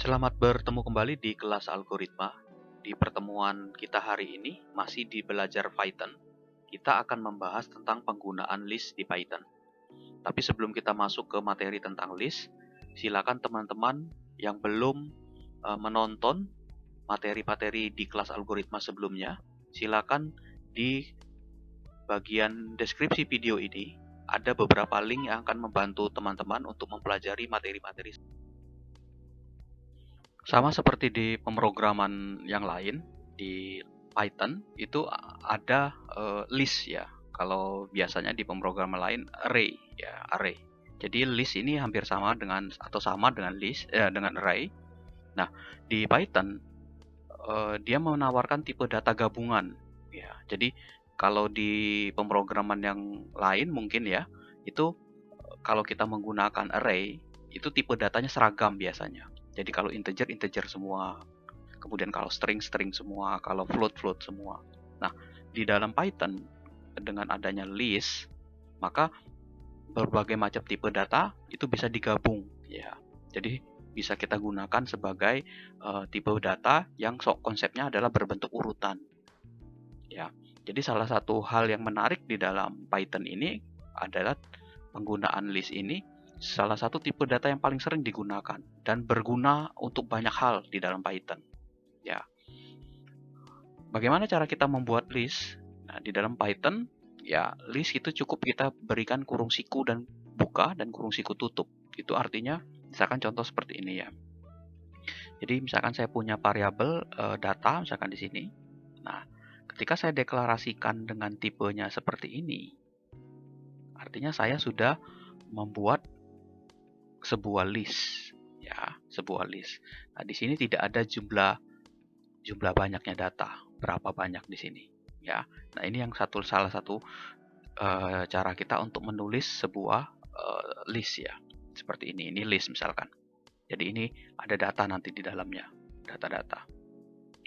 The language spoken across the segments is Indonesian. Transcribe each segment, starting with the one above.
Selamat bertemu kembali di kelas algoritma. Di pertemuan kita hari ini masih di belajar Python. Kita akan membahas tentang penggunaan list di Python. Tapi sebelum kita masuk ke materi tentang list, silakan teman-teman yang belum menonton materi-materi di kelas algoritma sebelumnya, silakan di bagian deskripsi video ini ada beberapa link yang akan membantu teman-teman untuk mempelajari materi-materi. Sama seperti di pemrograman yang lain, di Python itu ada list ya. Kalau biasanya di pemrograman lain array ya, array. Jadi list ini hampir sama dengan atau sama dengan list dengan array. Nah, di Python dia menawarkan tipe data gabungan ya. Jadi kalau di pemrograman yang lain mungkin ya, itu kalau kita menggunakan array itu tipe datanya seragam biasanya. Jadi kalau integer, integer semua. Kemudian kalau string, string semua. Kalau float, float semua. Nah, di dalam Python, dengan adanya list, maka berbagai macam tipe data itu bisa digabung. Ya, jadi bisa kita gunakan sebagai tipe data yang konsepnya adalah berbentuk urutan. Ya, jadi salah satu hal yang menarik di dalam Python ini adalah penggunaan list ini salah satu tipe data yang paling sering digunakan dan berguna untuk banyak hal di dalam Python. Ya, bagaimana cara kita membuat list? Nah, di dalam Python, ya list itu cukup kita berikan kurung siku dan buka dan kurung siku tutup. Itu artinya, misalkan contoh seperti ini ya. Jadi misalkan saya punya variabel data, misalkan di sini. Nah, ketika saya deklarasikan dengan tipenya seperti ini, artinya saya sudah membuat sebuah list ya, sebuah list. Nah, di sini tidak ada jumlah banyaknya data, berapa banyak di sini ya. Nah, ini yang salah satu cara kita untuk menulis sebuah list ya. Seperti ini list misalkan. Jadi ini ada data nanti di dalamnya, data-data.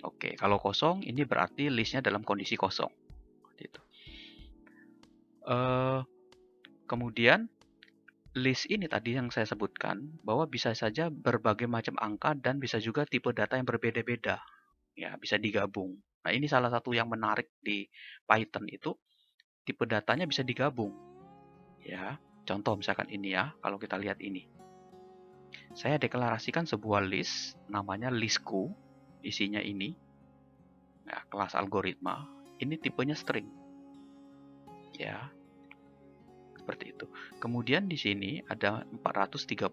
Oke, kalau kosong ini berarti listnya dalam kondisi kosong. Gitu. Kemudian list ini tadi yang saya sebutkan bahwa bisa saja berbagai macam angka dan bisa juga tipe data yang berbeda-beda. Ya, bisa digabung. Nah, ini salah satu yang menarik di Python itu tipe datanya bisa digabung. Ya, contoh misalkan ini ya, kalau kita lihat ini. Saya deklarasikan sebuah list namanya listku, isinya ini. Ya, kelas algoritma. Ini tipenya string. Ya, seperti itu. Kemudian di sini ada 430,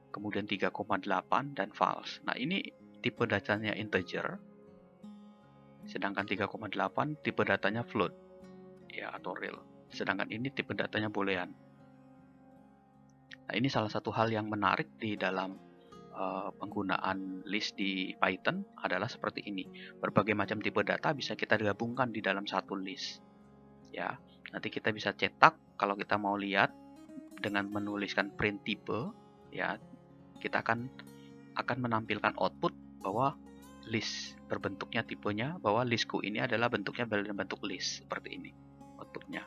kemudian 3,8 dan false. Nah, ini tipe datanya integer, sedangkan 3,8 tipe datanya float ya atau real. Sedangkan ini tipe datanya boolean. Nah, ini salah satu hal yang menarik di dalam penggunaan list di Python adalah seperti ini. Berbagai macam tipe data bisa kita gabungkan di dalam satu list. Ya, nanti kita bisa cetak kalau kita mau lihat dengan menuliskan print type ya, kita akan menampilkan output bahwa list berbentuknya tipenya bahwa listku ini adalah bentuknya dalam bentuk list seperti ini outputnya.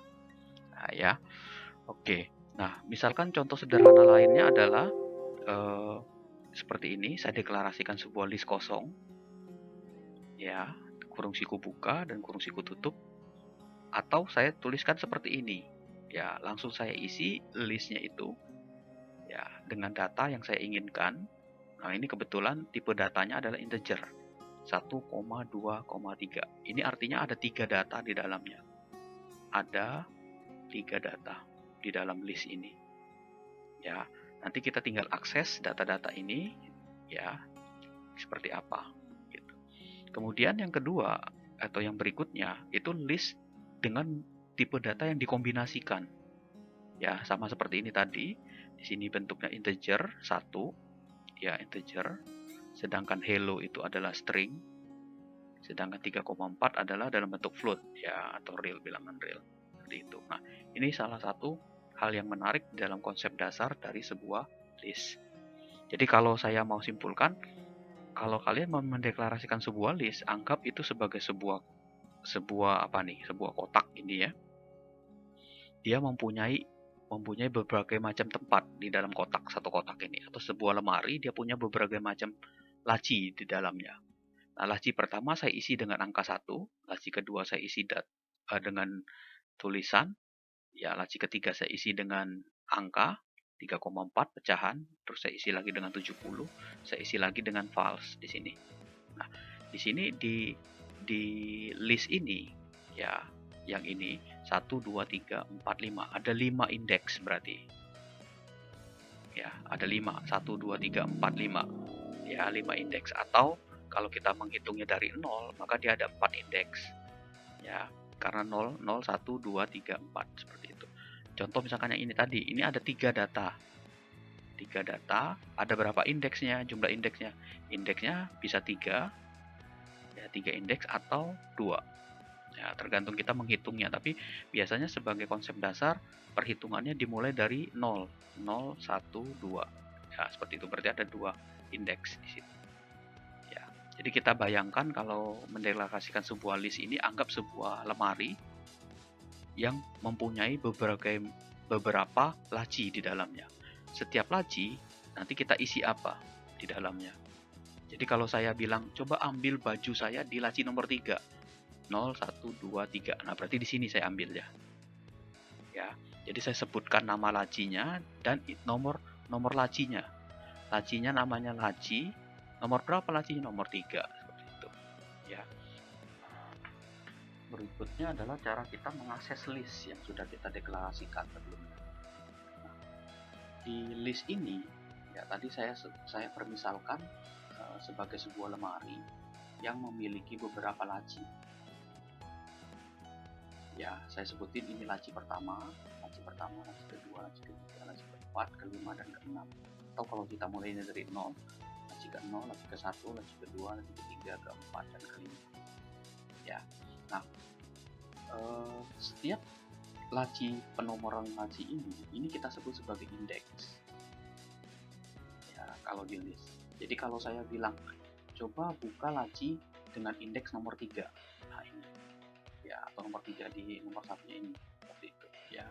Nah, ya. Oke. Nah, misalkan contoh sederhana lainnya adalah seperti ini, saya deklarasikan sebuah list kosong. Ya, kurung siku buka dan kurung siku tutup. Atau saya tuliskan seperti ini. Ya, langsung saya isi listnya itu ya dengan data yang saya inginkan. Nah, ini kebetulan tipe datanya adalah integer 1,2,3. Ini artinya ada 3 data di dalamnya. Ada 3 data di dalam list ini. Ya, nanti kita tinggal akses data-data ini ya seperti apa gitu. Kemudian yang kedua atau yang berikutnya itu list dengan tipe data yang dikombinasikan. Ya, sama seperti ini tadi. Di sini bentuknya integer 1, ya integer. Sedangkan hello itu adalah string. Sedangkan 3,4 adalah dalam bentuk float ya atau real, bilangan real. Seperti itu. Nah, ini salah satu hal yang menarik dalam konsep dasar dari sebuah list. Jadi kalau saya mau simpulkan, kalau kalian mau mendeklarasikan sebuah list, anggap itu sebagai sebuah kotak ini ya. Dia mempunyai mempunyai berbagai macam tempat di dalam kotak, satu kotak ini, atau sebuah lemari dia punya berbagai macam laci di dalamnya. Nah, laci pertama saya isi dengan angka 1, laci kedua saya isi dengan tulisan, ya laci ketiga saya isi dengan angka 3,4 pecahan, terus saya isi lagi dengan 70, saya isi lagi dengan false di sini. Nah, di sini di list ini ya, yang ini 1 2 3 4 5, ada 5 indeks berarti. Ya, ada 5, 1 2 3 4 5. Ya, 5 indeks, atau kalau kita menghitungnya dari 0, maka dia ada 4 indeks. Ya, karena 0 0 1 2 3 4 seperti itu. Contoh misalkan yang ini tadi, ini ada 3 data. 3 data, ada berapa indeksnya, jumlah indeksnya. Indeksnya bisa 3, ya 3 indeks atau 2. Ya, tergantung kita menghitungnya, tapi biasanya sebagai konsep dasar perhitungannya dimulai dari 0, 0, 1, 2. Ya, seperti itu, berarti ada 2 indeks di situ. Ya, jadi kita bayangkan kalau mendeklarasikan sebuah list ini, anggap sebuah lemari yang mempunyai beberapa laci di dalamnya. Setiap laci nanti kita isi apa di dalamnya. Jadi kalau saya bilang coba ambil baju saya di laci nomor 3, 0 1 2 3, nah berarti di sini saya ambil ya. Jadi saya sebutkan nama lacinya dan nomor lacinya. Lacinya namanya laci, nomor berapa lacinya? Nomor 3, seperti itu ya. Berikutnya adalah cara kita mengakses list yang sudah kita deklarasikan sebelumnya. Nah, di list ini ya, tadi saya permisalkan sebagai sebuah lemari yang memiliki beberapa laci. Ya, saya sebutin ini laci pertama, laci kedua, laci ketiga, laci keempat, kelima, dan keenam. Atau kalau kita mulainya dari 0, laci ke-0, laci ke-1, laci kedua, laci ketiga, keempat, dan kelima. Ya, nah setiap laci, penomoran laci ini kita sebut sebagai indeks. Ya, kalau di list. Jadi kalau saya bilang coba buka laci dengan indeks nomor 3, nah ini ya, atau nomor 3 di nomor satunya ini, seperti itu ya.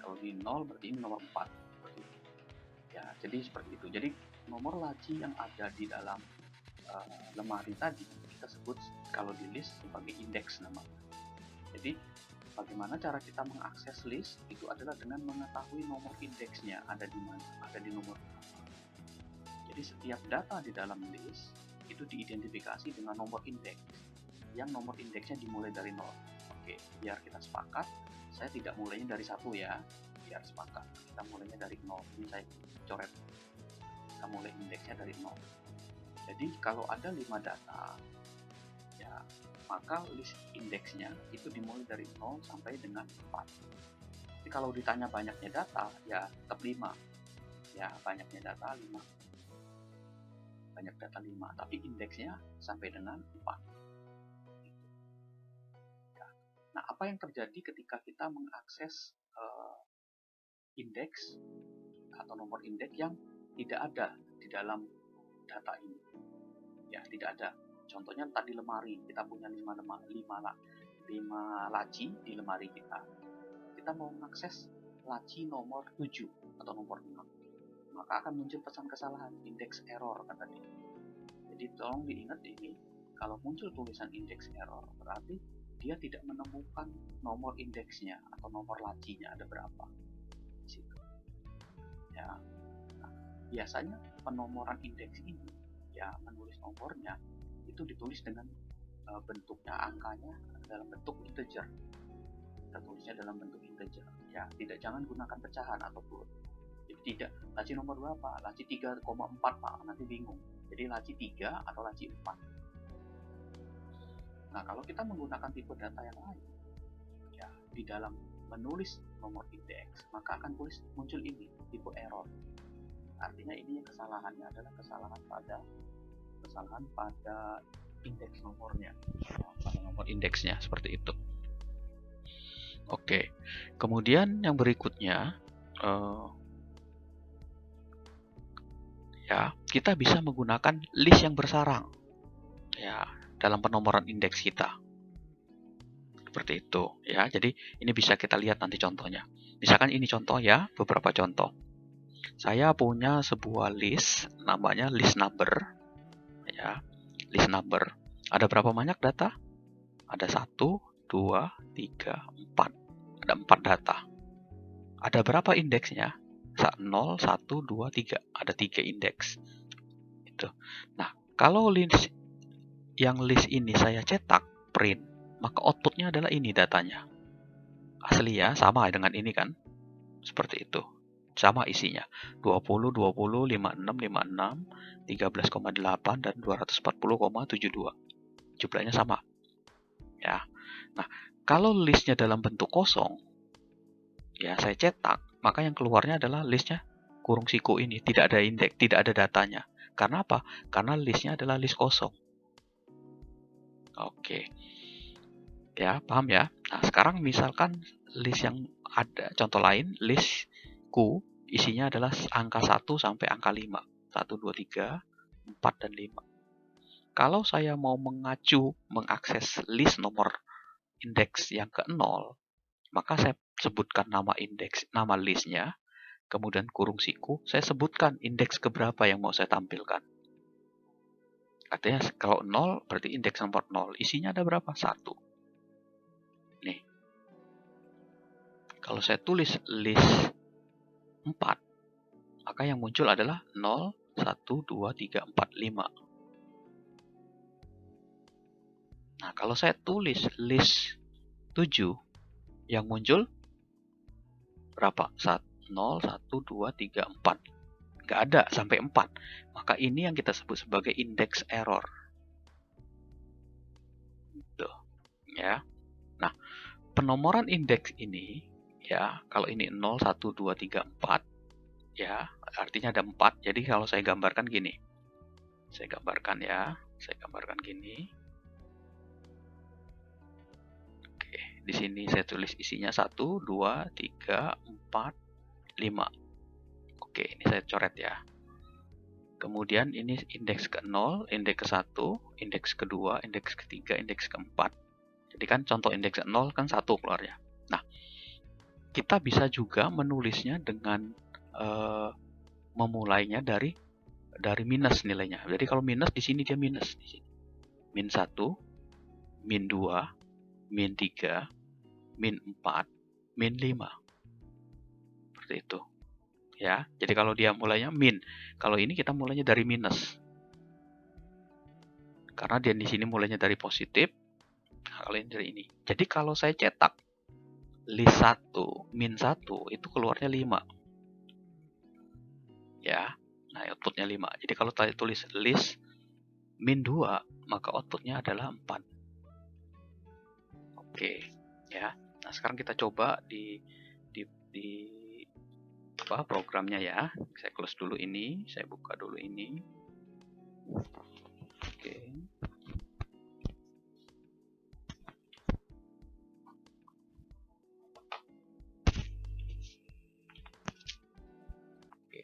Kalau di 0 berarti ini nomor 4, seperti itu ya. Jadi seperti itu. Jadi nomor laci yang ada di dalam lemari tadi kita sebut kalau di list sebagai indeks namanya. Jadi bagaimana cara kita mengakses list itu adalah dengan mengetahui nomor indeksnya ada di mana, ada di nomor berapa. Jadi setiap data di dalam list itu diidentifikasi dengan nomor indeks, yang nomor indeksnya dimulai dari 0. Oke, biar kita sepakat, saya tidak mulainya dari 1 ya, biar sepakat. Kita mulainya dari 0. Ini saya coret. Kita mulai indeksnya dari 0. Jadi kalau ada 5 data, ya, maka list indeksnya itu dimulai dari 0 sampai dengan 4. Jadi kalau ditanya banyaknya data, ya tetap 5. Ya, banyaknya data 5. Banyak data 5, tapi indeksnya sampai dengan 4. Nah, apa yang terjadi ketika kita mengakses indeks atau nomor indeks yang tidak ada di dalam data ini? Ya, tidak ada. Contohnya tadi lemari, kita punya 5 laci di lemari kita. Kita mau mengakses laci nomor 7 atau nomor 6. Maka akan muncul pesan kesalahan, index error kan tadi. Jadi tolong diingat ini, kalau muncul tulisan index error berarti dia tidak menemukan nomor indeksnya atau nomor lacinya ada berapa di situ. Ya, nah, biasanya penomoran indeks ini ya, menulis nomornya itu ditulis dengan bentuknya, angkanya dalam bentuk integer. Kita tulisnya dalam bentuk integer. Ya, jangan gunakan pecahan ataupun. Jadi tidak laci nomor berapa? Laci 3,4 Pak, nanti bingung. Jadi laci 3 atau laci 4. Nah, kalau kita menggunakan tipe data yang lain, ya, di dalam menulis nomor indeks, maka akan muncul ini, tipe error. Artinya ini kesalahannya adalah kesalahan pada indeks nomornya, ya, pada nomor indeksnya, seperti itu. Oke, kemudian yang berikutnya, ya, kita bisa menggunakan list yang bersarang, ya, dalam penomoran indeks kita. seperti itu ya. Jadi ini bisa kita lihat nanti contohnya. Misalkan ini contoh ya, beberapa contoh. Saya punya sebuah list, namanya list number ya. List number. Ada berapa banyak data? Ada 1, 2, 3, 4. Ada 4 data. Ada berapa indeksnya? 0, 1, 2, 3. Ada 3 indeks. Itu. Nah, kalau list ini saya cetak, print, maka outputnya adalah ini datanya. Asli ya, sama dengan ini kan. Seperti itu. Sama isinya. 20, 20, 56, 56, 13,8, dan 240,72. Jumlahnya sama. Ya. Nah, kalau listnya dalam bentuk kosong, ya saya cetak, maka yang keluarnya adalah listnya kurung siku ini. Tidak ada indeks, tidak ada datanya. Karena apa? Karena listnya adalah list kosong. Oke. Ya, paham ya? Nah, sekarang misalkan list yang ada, contoh lain, list ku isinya adalah angka 1 sampai angka 5. 1, 2, 3, 4, dan 5. Kalau saya mau mengakses list nomor indeks yang ke 0, maka saya sebutkan nama listnya, kemudian kurung siku, saya sebutkan indeks keberapa yang mau saya tampilkan. Artinya kalau 0 berarti indeks nomor 0. Isinya ada berapa? 1. Nih. Kalau saya tulis list 4, maka yang muncul adalah 0, 1, 2, 3, 4, 5. Nah, kalau saya tulis list 7, yang muncul berapa? 0, 1, 2, 3, 4. Nggak ada sampai 4. Maka ini yang kita sebut sebagai index error. Tuh, ya. Nah, penomoran indeks ini, ya, kalau ini 0, 1, 2, 3, 4, ya, artinya ada 4. Jadi kalau saya gambarkan gini. Saya gambarkan ya. Saya gambarkan gini. Oke, di sini saya tulis isinya 1, 2, 3, 4, 5. Oke, ini saya coret ya. Kemudian ini indeks ke-0, indeks ke-1, indeks ke-2, indeks ke-3, indeks ke-4. Jadi kan contoh indeks ke-0 kan 1 keluarnya. Nah, kita bisa juga menulisnya dengan memulainya dari minus nilainya. Jadi kalau minus di sini dia minus di sini. Min 1, min 2, min 3, min 4, min 5. Seperti itu. Ya. Jadi kalau dia mulainya min, kalau ini kita mulainya dari minus. Karena dia di sini mulainya dari positif, kalau ini dari ini. Jadi kalau saya cetak list 1, min 1, itu keluarnya 5. Ya. Nah, outputnya 5. Jadi kalau saya tulis list min 2, maka outputnya adalah 4. Oke, ya. Nah, sekarang kita coba di programnya ya. Saya close dulu ini, saya buka dulu ini. Oke. Oke,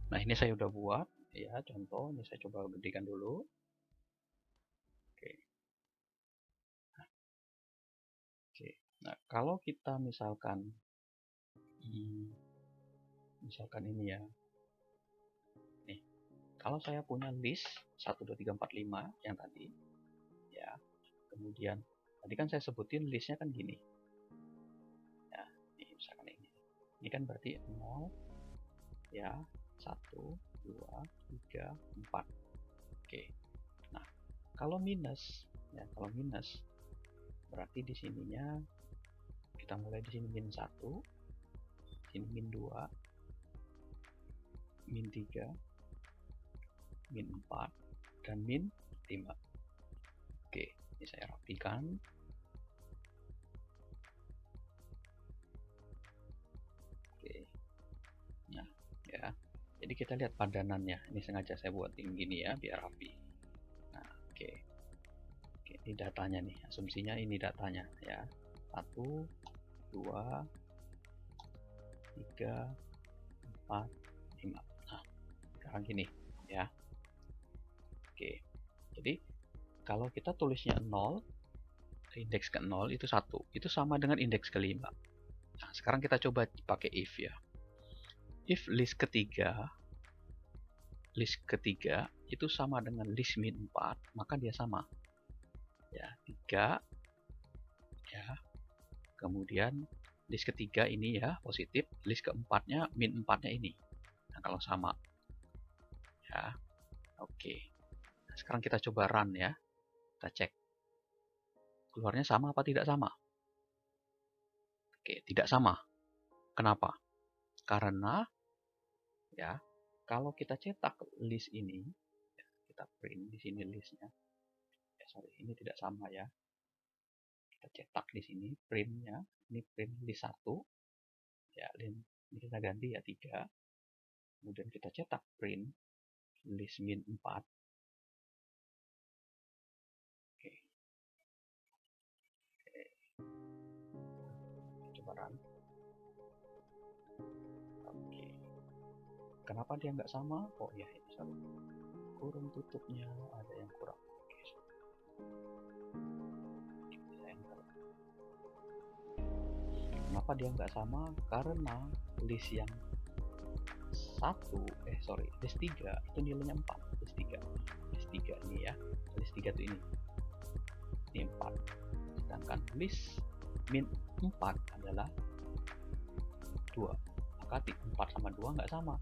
nah ini saya udah buat ya, contoh ini saya coba gedekan dulu. Oke. Nah, kalau kita misalkan ini ya. Nih, kalau saya punya list 1, 2, 3, 4, 5 yang tadi, ya. Kemudian, tadi kan saya sebutin listnya kan gini. Ya, ini misalkan ini. Ini kan berarti 0, ya, 1, 2, 3, 4. Oke. Nah, kalau minus, ya, berarti di sininya kita mulai di sini min 1, sini min 2, min 3, min 4, dan min 5. Oke, ini saya rapikan. Oke. Nah, ya. Jadi kita lihat padanannya. Ini sengaja saya buatin gini ya, biar rapi. Nah, oke. Oke, ini datanya nih. Asumsinya ini datanya ya. 1, 2, 3, 4, 5. Nah, sekarang gini ya. Oke. Jadi kalau kita tulisnya 0, indeks ke-0 itu 1. Itu sama dengan indeks ke-5. Nah, sekarang kita coba pakai if ya. If list ketiga itu sama dengan list min 4, maka dia sama. Ya, 3 ya. Kemudian list ketiga ini ya positif, list keempatnya min 4-nya ini. Nah, kalau sama. Ya. Oke. Nah, sekarang kita coba run ya. Kita cek. Keluarnya sama apa tidak sama? Oke, tidak sama. Kenapa? Karena ya, kalau kita cetak list ini, ya, kita print di sini listnya. Ya, sorry, ini tidak sama ya. Kita cetak di sini printnya, ini print list 1. Ya, ini kita ganti ya 3. Kemudian kita cetak print list min 4. Oke. Coba run. Oke. Kenapa dia nggak sama? Oh ya, ini satu. Kurung tutupnya ada yang kurang. Oke. Kenapa dia nggak sama? Karena list yang list 3 itu nilainya 4. List 3 ini ya. List 3 itu ini 4. Sedangkan list min 4 adalah 2. Maka 4 sama 2 nggak sama.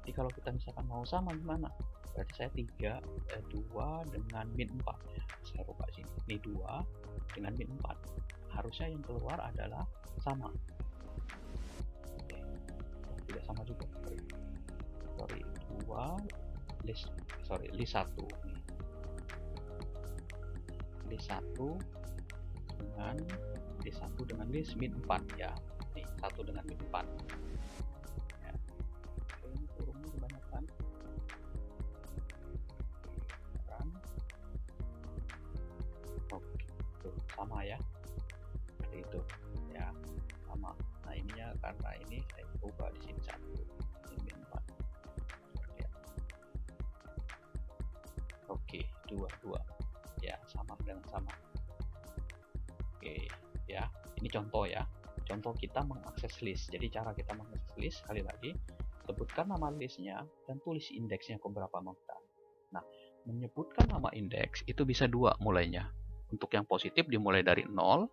Jadi kalau kita misalkan mau sama gimana? Berarti saya 2 dengan min 4. Saya rubah sini. Ini 2 dengan min 4. Harusnya yang keluar adalah sama. Oke. Oh, tidak sama juga. Sorry. list 1 nih. List 1 dengan list min 4 ya. Nih, 1 dengan min 4. Ya. Oke, ini kurungnya kebanyakan. Oke, tuh, sama ya. Seperti itu. Ya, sama. Nah, ininya karena ini saya ubah di sini 1 min 4. Oke, 2 ya, sama dengan sama. Oke ya, ini contoh ya, contoh kita mengakses list. Jadi cara kita mengakses list, sekali lagi sebutkan nama listnya dan tulis indeksnya ke berapa mau kita. Nah, menyebutkan nama indeks itu bisa 2 mulainya. Untuk yang positif dimulai dari 0,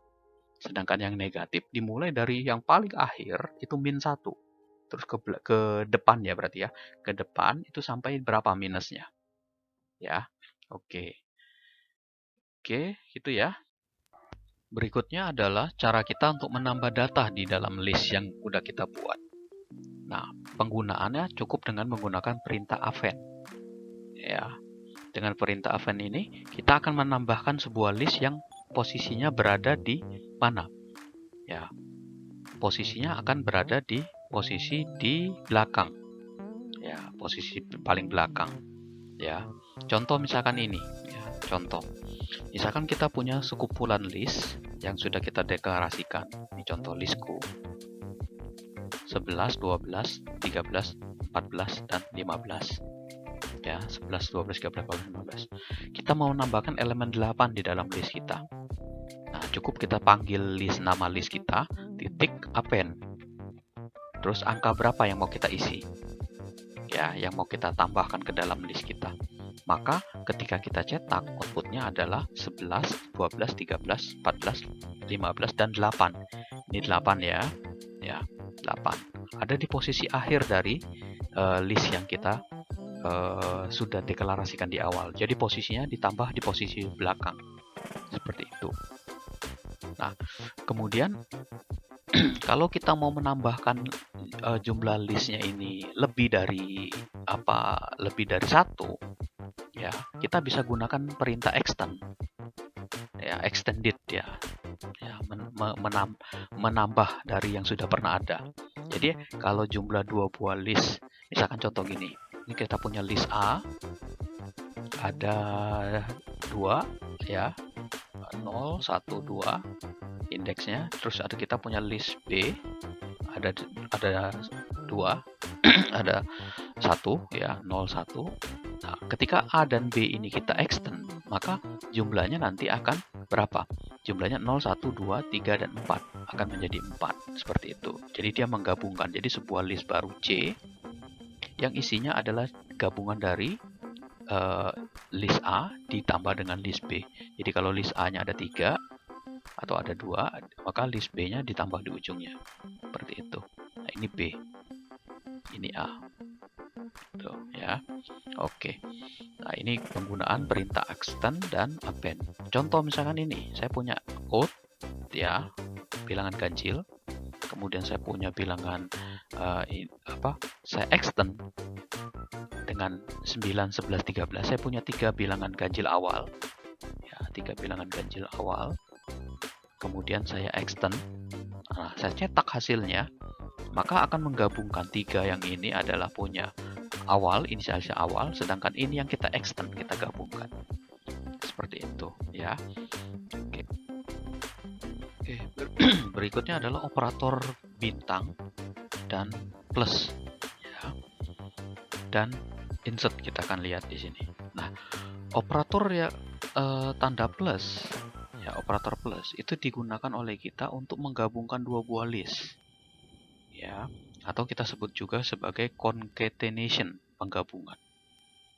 sedangkan yang negatif dimulai dari yang paling akhir itu min 1. Terus ke depan ya berarti ya, ke depan itu sampai berapa minusnya ya. Oke, itu ya. Berikutnya adalah cara kita untuk menambah data di dalam list yang udah kita buat. Nah, penggunaannya cukup dengan menggunakan perintah append. Ya, dengan perintah append ini kita akan menambahkan sebuah list yang posisinya berada di mana? Ya, posisinya akan berada di posisi di belakang. Ya, posisi paling belakang. Ya, contoh misalkan ini. Ya, contoh. Misalkan kita punya sekumpulan list yang sudah kita deklarasikan. Ini contoh listku. 11, 12, 13, 14, dan 15. Ya, 11, 12, 13, 14, 15. Kita mau menambahkan elemen 8 di dalam list kita. Nah, cukup kita panggil nama list kita, titik append. Terus angka berapa yang mau kita isi? Ya, yang mau kita tambahkan ke dalam list kita. Maka ketika kita cetak, outputnya adalah 11, 12, 13, 14, 15, dan 8. Ini 8 ya. Ya, 8. Ada di posisi akhir dari list yang kita sudah deklarasikan di awal. Jadi posisinya ditambah di posisi belakang. Seperti itu. Nah, kemudian kalau kita mau menambahkan jumlah listnya ini lebih dari 1, ya, kita bisa gunakan perintah extend. Ya, extended ya. Ya, menambah dari yang sudah pernah ada. Jadi, kalau jumlah 2 buah list, misalkan contoh gini. Ini kita punya list A ada 2 ya. 0, 1, 2 indeksnya. Terus kita punya list B ada 2 ada 1 ya, 0, 1. Nah, ketika A dan B ini kita extend, maka jumlahnya nanti akan berapa? Jumlahnya 0, 1, 2, 3, dan 4. Akan menjadi 4. Seperti itu. Jadi dia menggabungkan. Jadi sebuah list baru C yang isinya adalah gabungan dari list A ditambah dengan list B. Jadi kalau list A-nya ada 3 atau ada 2, maka list B-nya ditambah di ujungnya. Seperti itu. Nah, ini B. Ini A. Tuh, ya. Oke. Nah, ini penggunaan perintah extend dan append. Contoh misalkan ini, saya punya out, ya, bilangan ganjil. Kemudian saya punya bilangan saya extend dengan 9, 11, 13. Saya punya 3 bilangan ganjil awal. Ya, 3 bilangan ganjil awal. Kemudian saya extend. Nah, saya cetak hasilnya, maka akan menggabungkan 3 yang ini adalah punya awal, inisialisasi awal, sedangkan ini yang kita extend, kita gabungkan. Seperti itu, ya. Oke. Berikutnya adalah operator bintang dan plus, ya. Dan insert kita akan lihat di sini. Nah, operator ya tanda plus, ya, operator plus itu digunakan oleh kita untuk menggabungkan dua buah list, ya, atau kita sebut juga sebagai concatenation, penggabungan.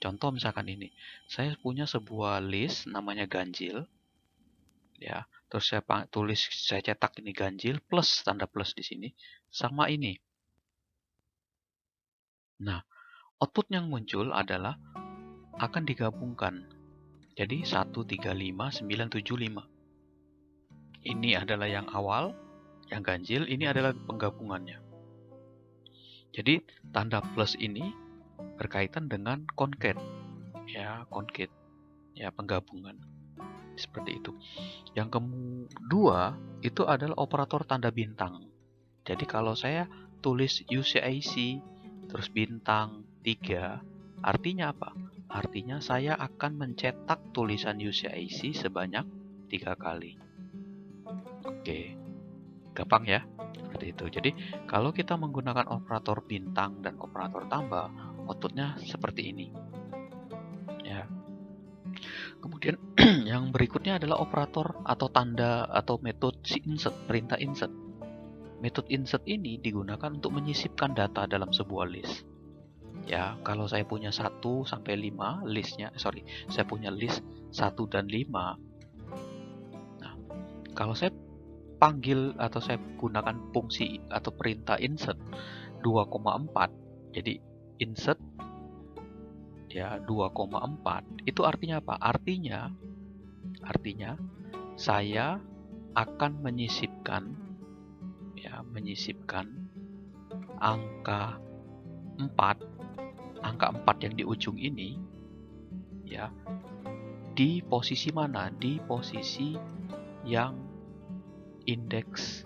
Contoh misalkan ini, saya punya sebuah list namanya ganjil, ya, terus saya cetak ini ganjil plus tanda plus di sini sama ini. Nah, output yang muncul adalah akan digabungkan. Jadi 1, 3, 5, 9, 7, 5. Ini adalah yang awal, yang ganjil, ini adalah penggabungannya. Jadi tanda plus ini berkaitan dengan concate, ya, concate, ya, penggabungan. Seperti itu. Yang kedua itu adalah operator tanda bintang. Jadi kalau saya tulis UCIC terus bintang 3, artinya apa? Artinya saya akan mencetak tulisan UCIC sebanyak 3 kali. Oke, gampang ya? Seperti itu. Jadi kalau kita menggunakan operator bintang dan operator tambah, outputnya seperti ini. Ya. Kemudian yang berikutnya adalah operator atau tanda atau metode insert, perintah insert. Metode insert ini digunakan untuk menyisipkan data dalam sebuah list. Ya, kalau saya punya 1 sampai 5 saya punya list 1 dan 5. Nah, kalau saya panggil atau saya gunakan fungsi atau perintah insert 2,4, jadi insert, ya, 2,4 itu artinya apa? Artinya saya akan menyisipkan angka 4 yang di ujung ini, ya, di posisi mana? Di posisi yang indeks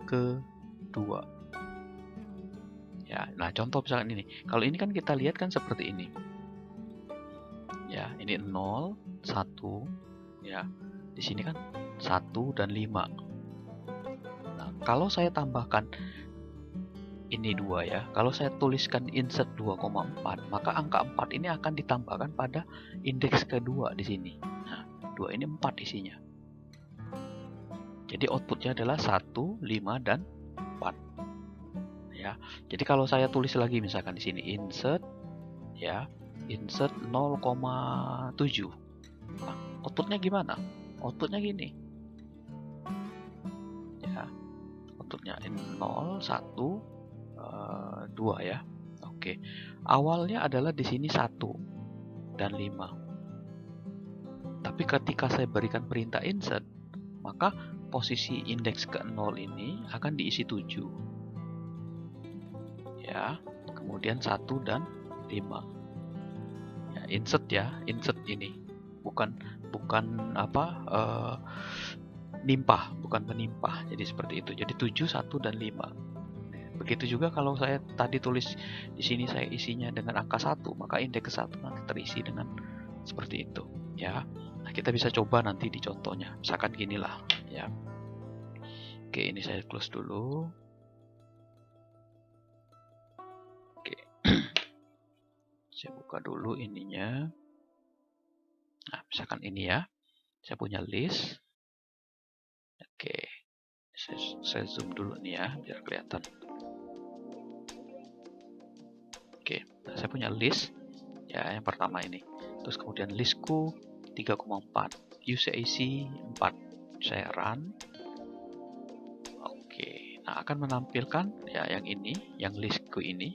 kedua. Ya, nah contoh misalkan ini. Kalau ini kan kita lihat kan seperti ini. Ya, ini 0, 1, ya. Di sini kan 1 dan 5. Nah, kalau saya tambahkan ini 2, ya. Kalau saya tuliskan insert 2,4, maka angka 4 ini akan ditambahkan pada indeks kedua di sini. Nah, 2 ini 4 isinya. Jadi outputnya adalah 1, 5, dan 4. Ya. Jadi kalau saya tulis lagi misalkan di sini insert, ya, insert 0,7. Nah, outputnya gimana? Outputnya gini. Ya. Outputnya 0, 1, 2, ya. Oke. Awalnya adalah di sini 1 dan 5. Tapi ketika saya berikan perintah insert, maka posisi indeks ke 0 ini akan diisi 7. Ya. Kemudian 1 dan 5. Ya, insert ini. Bukan nimpah, bukan menimpah. Jadi seperti itu. Jadi 7, 1, dan 5. Begitu juga kalau saya tadi tulis di sini saya isinya dengan angka 1, maka indeks ke 1 nanti terisi dengan seperti itu, ya. Nah, kita bisa coba nanti di contohnya. Misalkan ginilah, ya. Oke, ini saya close dulu. Oke. Saya buka dulu ininya. Nah, misalkan ini, ya. Saya punya list. Oke, saya zoom dulu nih ya, biar kelihatan. Oke, nah saya punya list. Ya, yang pertama ini. Terus kemudian listku 3,4. UCAC 4. Saya run. Oke, nah akan menampilkan ya yang ini, yang listku ini.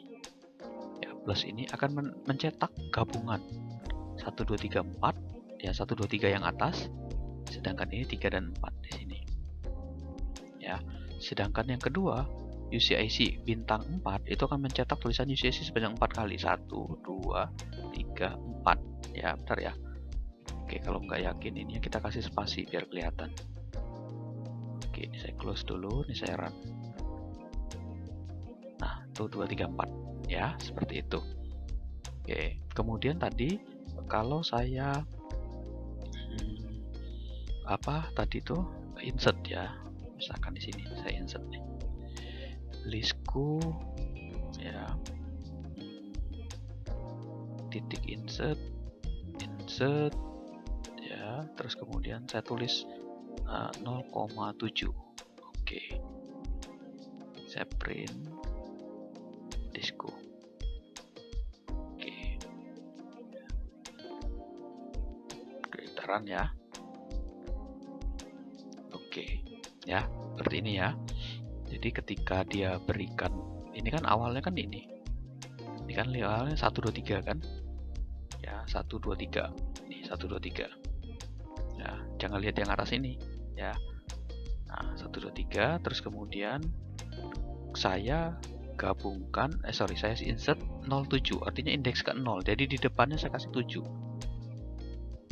Ya, plus ini akan mencetak gabungan 1, 2, 3, 4. Ya, 1, 2, 3 yang atas. Sedangkan ini 3 dan 4 di sini. Ya, sedangkan yang kedua, UCIC bintang 4 itu akan mencetak tulisan UCIC sebanyak 4 kali. 1, 2, 3, 4. Ya, bentar ya. Oke, kalau nggak yakin ini kita kasih spasi biar kelihatan. Oke, ini saya close dulu, ini saya run. Nah, tuh 2, 3, 4. Ya, seperti itu. Oke, kemudian tadi kalau saya tadi tuh insert ya. Misalkan di sini saya insert nih. Listku ya. Titik insert ya, terus kemudian saya tulis 0,7. Oke. Saya print listku. Oke. Kita run ya. Oke. Ya, seperti ini ya. Jadi ketika dia berikan, ini kan awalnya kan ini. Ini kan awalnya 1, 2, 3 kan? Ya, 1, 2, 3. Nih, 1, 2, 3. Ya, jangan lihat yang atas ini ya. Nah, 1, 2, 3, terus kemudian saya gabungkan, saya insert 07, artinya indeks ke 0. Jadi di depannya saya kasih 7.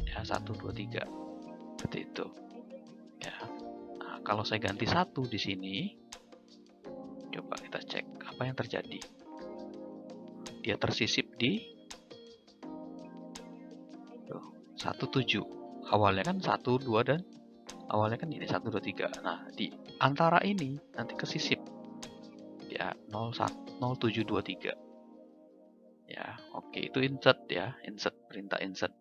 Ya, 1, 2, 3. Seperti itu. Ya. Nah, kalau saya ganti 1 di sini, coba kita cek apa yang terjadi. Dia tersisip di 17. Awalnya kan 1, 2 dan awalnya kan ini 1, 2, 3. Nah, di antara ini nanti kesisip ya 0723. Ya, oke, itu insert ya, insert, perintah insert.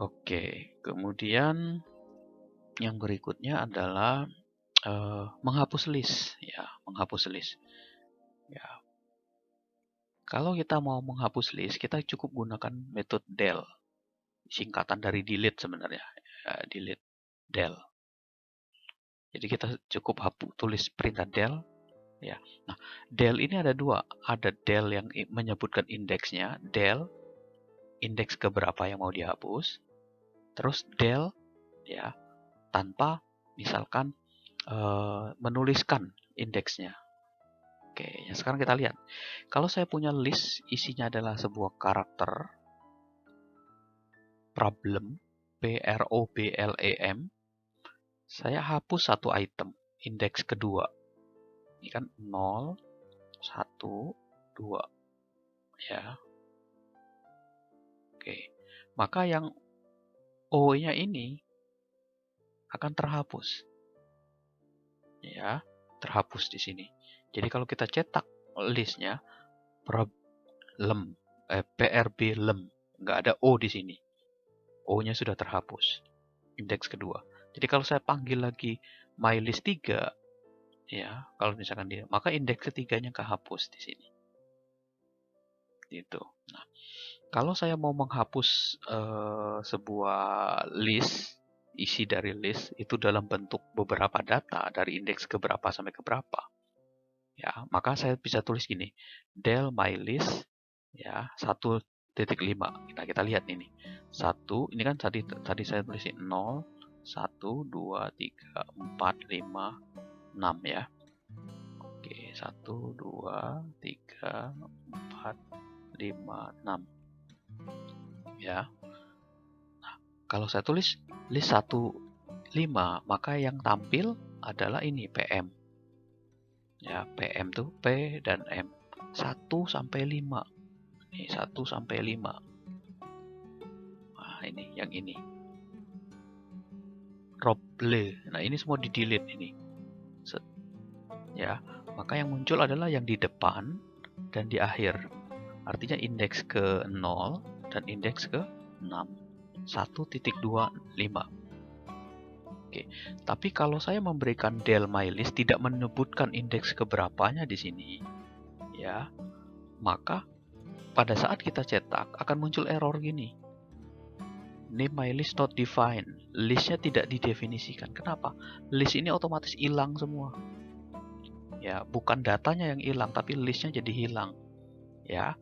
Oke, kemudian yang berikutnya adalah menghapus list ya, menghapus list. Ya. Kalau kita mau menghapus list, kita cukup gunakan metode del. Singkatan dari delete sebenarnya. Ya, delete del. Jadi kita cukup tulis perintah del ya. Nah, del ini ada dua. Ada del yang menyebutkan indeksnya, del indeks keberapa yang mau dihapus. Terus del ya tanpa misalkan menuliskan indeksnya. Oke, ya sekarang kita lihat. Kalau saya punya list isinya adalah sebuah karakter problem, PROBLEM, saya hapus satu item, indeks kedua. Ini kan 0, 1, 2. Ya. Oke. Maka yang O-nya ini akan terhapus. Ya, terhapus di sini. Jadi kalau kita cetak listnya problem, PRB lem, nggak ada O di sini. O-nya sudah terhapus. Indeks kedua. Jadi kalau saya panggil lagi mylist 3, ya, kalau misalkan dia, maka indeks ketiganya kehapus di sini. Gitu. Nah, kalau saya mau menghapus sebuah list, isi dari list itu dalam bentuk beberapa data dari indeks keberapa sampai keberapa, ya, maka saya bisa tulis gini, del mylist ya 1.5. Nah, kita lihat ini. 1, ini kan tadi saya tulisin 0, 1, 2, 3, 4, 5, 6 ya. Oke, 1, 2, 3, 4, 5, 6. Ya. Nah, kalau saya tulis list 1, 5, maka yang tampil adalah ini PM. Ya, PM tuh P dan M. 1 sampai 5. Nih, 1 sampai 5. Nah, ini yang ini. Roble. Nah, ini semua di-delete ini. Set. Ya, maka yang muncul adalah yang di depan dan di akhir. Artinya indeks ke 0 dan indeks ke 6. 1.25. Oke, tapi kalau saya memberikan del mylist tidak menyebutkan indeks keberapanya di sini, ya, maka pada saat kita cetak akan muncul error gini. Name mylist not defined. Listnya tidak didefinisikan. Kenapa? List ini otomatis hilang semua. Ya, bukan datanya yang hilang, tapi listnya jadi hilang. Ya,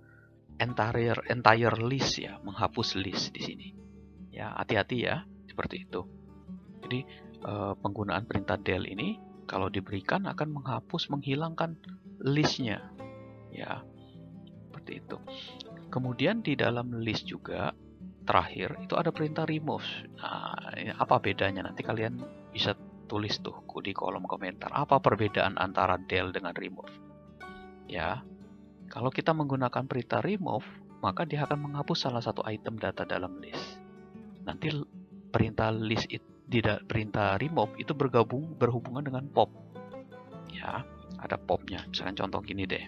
entire list ya, menghapus list di sini. Ya, hati-hati ya, seperti itu. Jadi penggunaan perintah del ini kalau diberikan akan menghilangkan listnya. Ya, seperti itu. Kemudian di dalam list juga terakhir itu ada perintah remove. Nah, ini apa bedanya? Nanti kalian bisa tulis tuh di kolom komentar. Apa perbedaan antara del dengan remove? Ya, kalau kita menggunakan perintah remove, maka dia akan menghapus salah satu item data dalam list. Nanti perintah perintah remove itu berhubungan dengan pop. Ya, ada popnya. Misalkan contoh gini deh.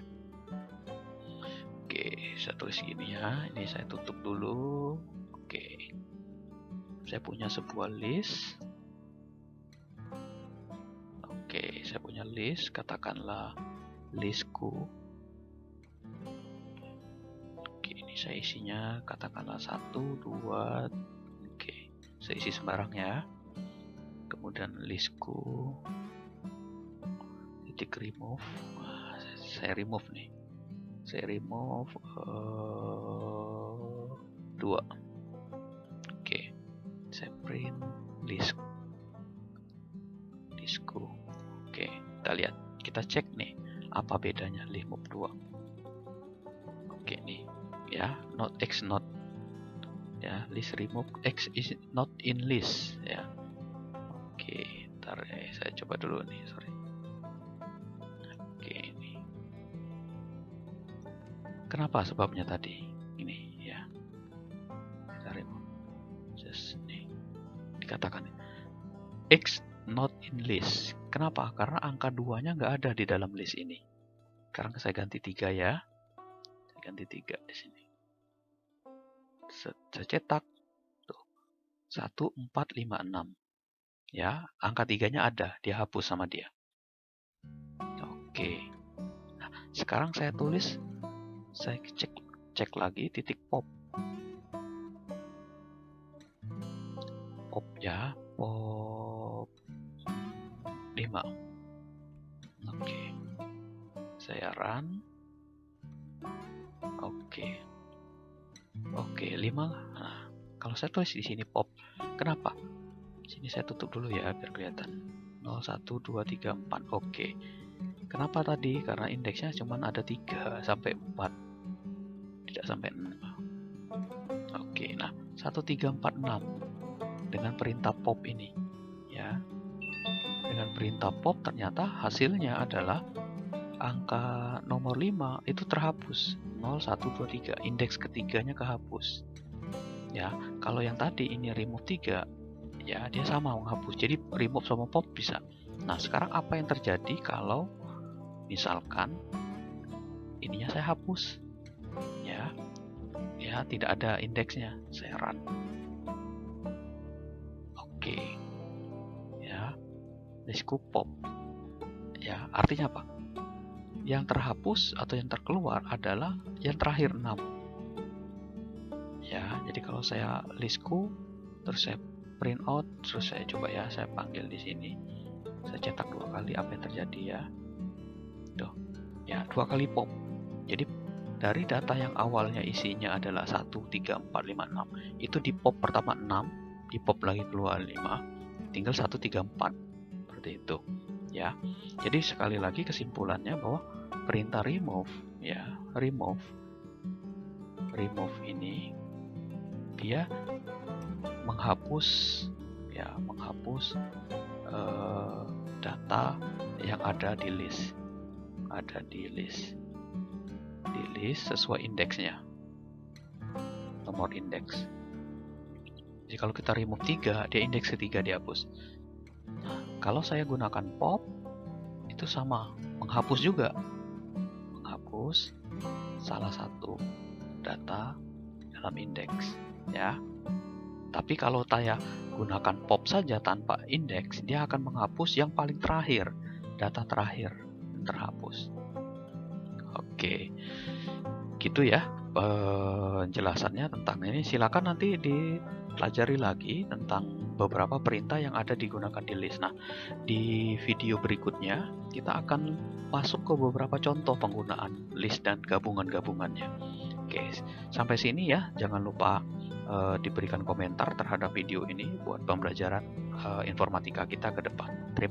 Oke, saya tulis gini ya. Ini saya tutup dulu. Oke, saya punya sebuah list. Oke, saya punya list, katakanlah listku. Oke, ini saya isinya katakanlah 1, 2. Oke, saya isi sembarang ya. Kemudian listku titik remove. Saya remove nih. Saya remove 2. Oke, saya print listku. Oke, kita lihat, kita cek nih apa bedanya remove 2. Oke nih ya, not x not ya, list remove x is not in list ya. Oke, ntar saya coba dulu nih, sorry. Oke, ini kenapa sebabnya tadi ini ya, kita remove just nih, dikatakan x not in list. Kenapa? Karena angka 2-nya nggak ada di dalam list ini. Sekarang saya ganti 3 ya. Saya ganti 3 di sini. Saya cetak tuh 1456. Ya, angka 3-nya ada, dia hapus sama dia. Oke. Nah, sekarang saya tulis, saya cek lagi titik pop. Pop ya, pop 5. Oke. Saya run. Oke. Oke, 5. Nah, kalau saya tulis di sini pop. Kenapa? Sini saya tutup dulu ya biar kelihatan. 0, 1, 2, 3, 4. Oke. Kenapa tadi? Karena indeksnya cuma ada 3 sampai 4. Tidak sampai 6. Oke, nah 1, 3, 4, 6 dengan perintah pop ini ya. Dengan perintah pop ternyata hasilnya adalah angka nomor 5 itu terhapus. 0, 1, 2, 3. Indeks ketiganya kehapus. Ya, kalau yang tadi ini remove 3, ya dia sama menghapus. Jadi remove sama pop bisa. Nah, sekarang apa yang terjadi kalau misalkan ininya saya hapus? Ya, tidak ada indeksnya. Saya run. Oke. Ya, listku pop. Ya, artinya apa? Yang terhapus atau yang terkeluar adalah yang terakhir 6. Ya, jadi kalau saya listku, terus saya print out, terus saya coba ya, saya panggil di sini. Saya cetak 2 kali, apa yang terjadi ya? Tuh, ya 2 kali pop. Jadi dari data yang awalnya isinya adalah 1, 3, 4, 5, 6. Itu di pop pertama 6, di pop lagi keluar 5, tinggal 1, 3, 4. Seperti itu. Ya. Jadi sekali lagi kesimpulannya bahwa perintah remove ya, remove ini dia menghapus data yang ada di list. Di list sesuai indeksnya. Nomor indeks. Jadi kalau kita remove 3, dia indeks ketiga dihapus. Nah, kalau saya gunakan pop itu sama, menghapus juga. Menghapus salah satu data dalam indeks ya. Tapi kalau saya gunakan pop saja tanpa indeks, dia akan menghapus yang paling terakhir, data terakhir terhapus. Oke, gitu ya penjelasannya tentang ini. Silakan nanti dipelajari lagi tentang beberapa perintah yang ada digunakan di list. Nah, di video berikutnya kita akan masuk ke beberapa contoh penggunaan list dan gabungan-gabungannya. Oke, sampai sini ya. Jangan lupa diberikan komentar terhadap video ini buat pembelajaran informatika kita ke depan. Terima